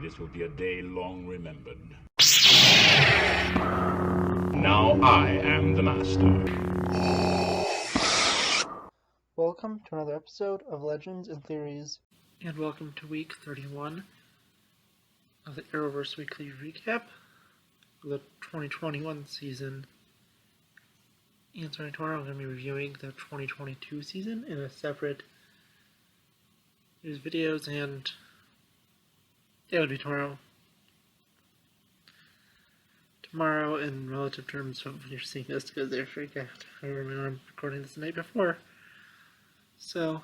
This will be a day long remembered. Now I am the master. Welcome to another episode of Legends and Theories. And welcome to week 31 of the Arrowverse Weekly Recap of the 2021 season. And starting tomorrow, I'm going to be reviewing the 2022 season in a separate news videos, and it would be tomorrow. Tomorrow, in relative terms, when you're seeing this, because I forget. I remember I'm recording this the night before. So,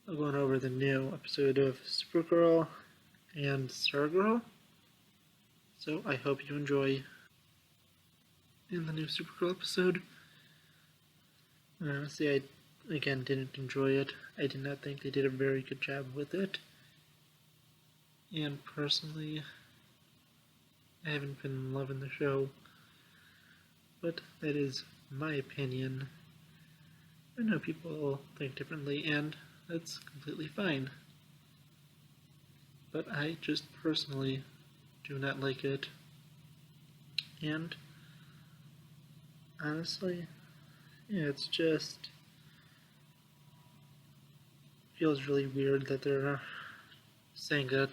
I'm going over the new episode of Supergirl and Stargirl. So, I hope you enjoy in the new Supergirl episode. Honestly, I, again, didn't enjoy it. I did not think they did a very good job with it. And personally, I haven't been loving the show. But that is my opinion. I know people think differently, and that's completely fine. But I just personally do not like it. And honestly, yeah, it's just feels really weird that they're saying that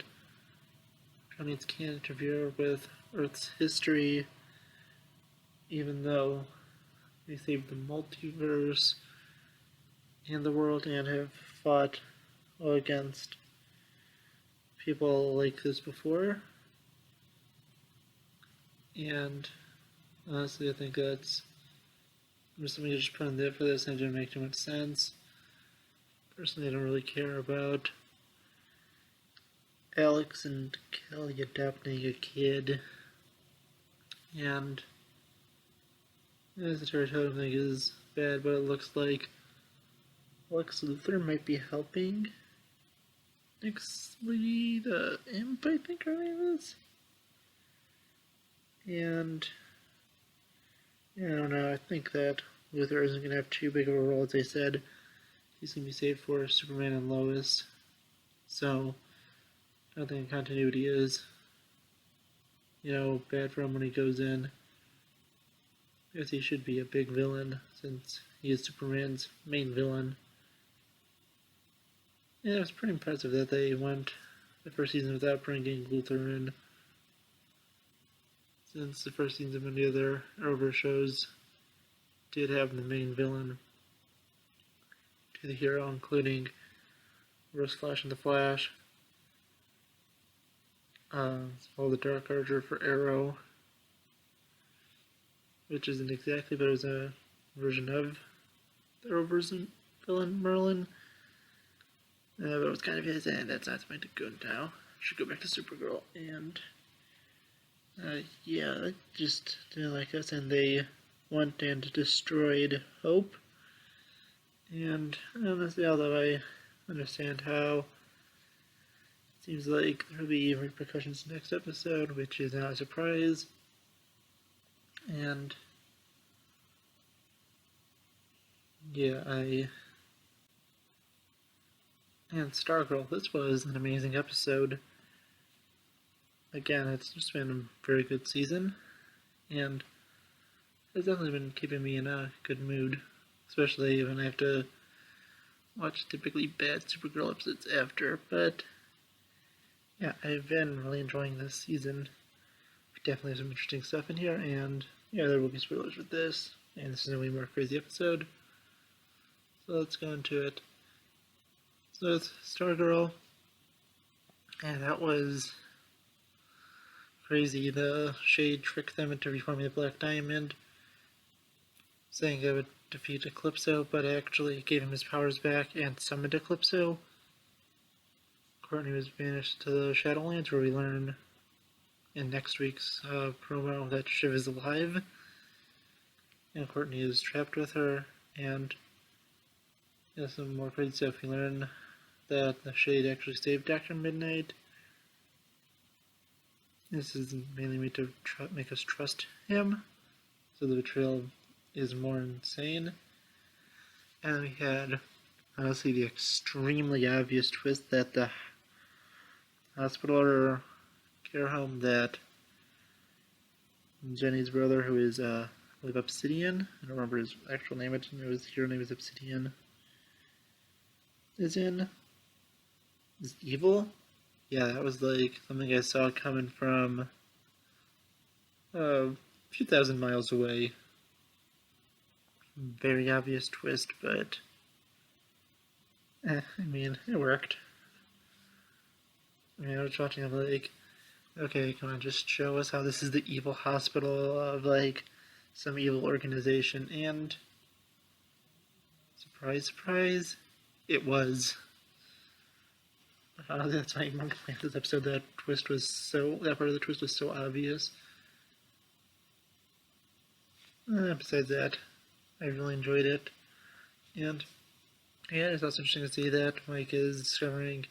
Johnny's can't interfere with Earth's history, even though they saved the multiverse and the world and have fought against people like this before. And honestly, I think that's something to just put in there for this, and it didn't make too much sense. Personally, I don't really care about Alex and Kelly adopting a kid. And the Terry Totem thing is bad, but it looks like Lex Luthor might be helping Nixley the Imp, I think her name is. And yeah, I don't know, I think that Luthor isn't going to have too big of a role, as they said. He's going to be saved for Superman and Lois. So, I don't think continuity is, bad for him when he goes in. I guess he should be a big villain, since he is Superman's main villain. Yeah, it was pretty impressive that they went the first season without bringing Luthor in, since the first season of many other Arrowverse shows did have the main villain to the hero, including Rose Flash and the Flash, all the Dark Archer for Arrow, which isn't exactly, but it was a version of the Arrowverse villain Merlin. But it was kind of his, and that's not something to go now. Should go back to Supergirl, and yeah, I just didn't like us, and they went and destroyed Hope. And honestly, although I understand how, it seems like there will be repercussions next episode, which is not a surprise. And yeah, and Stargirl, this was an amazing episode. Again, it's just been a very good season, and it's definitely been keeping me in a good mood, especially when I have to watch typically bad Supergirl episodes after. But yeah, I've been really enjoying this season. We definitely have some interesting stuff in here, and yeah, there will be spoilers with this, and this is going to be a more crazy episode. So let's go into it. So it's Stargirl, and that was crazy. The Shade tricked them into reforming the Black Diamond, saying it would defeat Eclipso, but actually gave him his powers back and summoned Eclipso. Courtney was banished to the Shadowlands, where we learn in next week's promo that Shiv is alive, and Courtney is trapped with her, and some more crazy stuff. We learn that the Shade actually saved Dr. Midnight. This is mainly made to make us trust him, so the betrayal is more insane. And we had Honestly, the extremely obvious twist that the hospital or care home that Jenny's brother, who is, I believe, Obsidian, I don't remember his actual name, his hero name is Obsidian, is evil? Yeah, that was like something I saw coming from a few thousand miles away. Very obvious twist, but I mean, it worked. I mean, I was watching, I'm like, okay, come on, just show us how this is the evil hospital of, like, some evil organization, and surprise, surprise, it was. That's my complaint with this episode, that part of the twist was so obvious. Besides that, I really enjoyed it, and yeah, it's also interesting to see that Mike is discovering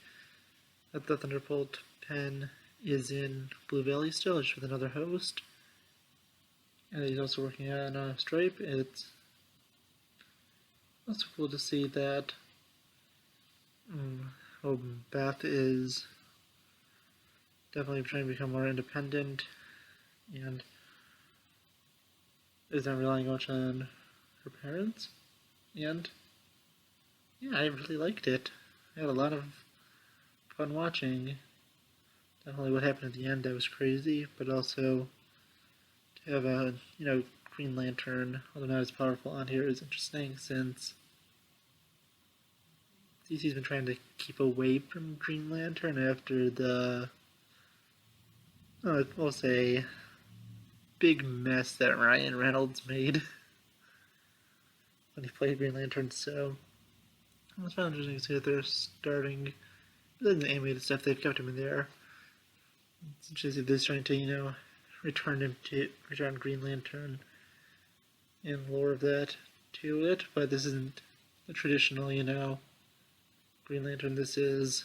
that the Thunderbolt pen is in Blue Valley still, just with another host. And he's also working on Stripe. It's also cool to see that Beth is definitely trying to become more independent and is not relying much on her parents. And yeah, I really liked it. I had a lot of fun watching. Definitely what happened at the end, that was crazy, but also to have a, Green Lantern, although not as powerful on here, is interesting since DC's been trying to keep away from Green Lantern after the, we'll say, big mess that Ryan Reynolds made when he played Green Lantern, so it was found interesting to see that they're starting, other than the animated stuff, they've kept him in there. It's interesting they're trying to, return Green Lantern and lore of that to it, but this isn't the traditional, Green Lantern. This is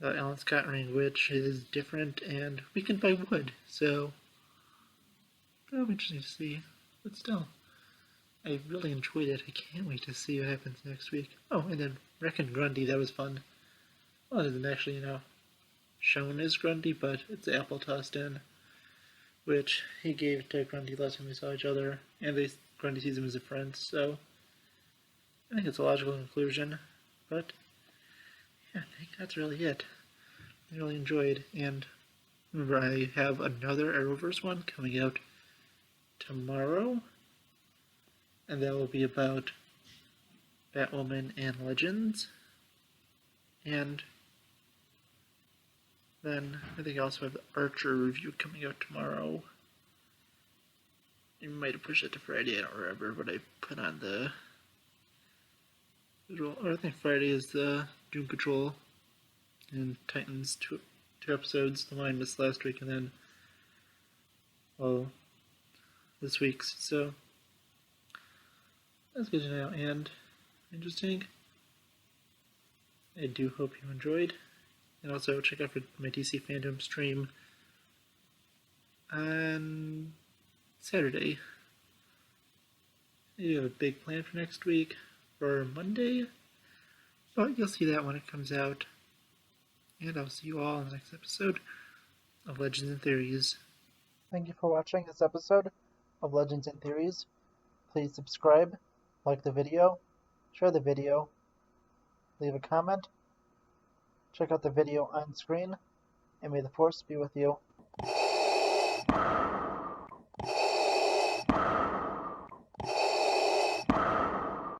Alan Scott ring, which is different and weakened by wood, so that'll be interesting to see. But still, I really enjoyed it. I can't wait to see what happens next week. Oh, and then Reckon Grundy, that was fun. Well, it isn't actually, shown as Grundy, but it's apple tossed in, which he gave to Grundy last time they saw each other, and Grundy sees him as a friend, so I think it's a logical conclusion. But yeah, I think that's really it. I really enjoyed, and remember, I have another Arrowverse one coming out tomorrow, and that will be about Batwoman and Legends, and then I think I also have the Archer review coming out tomorrow. You might have pushed it to Friday, I don't remember, but I put on the usual, or I think Friday is the Doom Patrol and Titans two episodes, the one I missed last week, and then, this week's, so that's good to know, and interesting. I do hope you enjoyed, and also check out for my DC Fandom stream on Saturday. You have a big plan for next week, for Monday, but you'll see that when it comes out. And I'll see you all in the next episode of Legends and Theories. Thank you for watching this episode of Legends and Theories. Please subscribe, like the video, share the video, leave a comment, check out the video on screen, and may the Force be with you.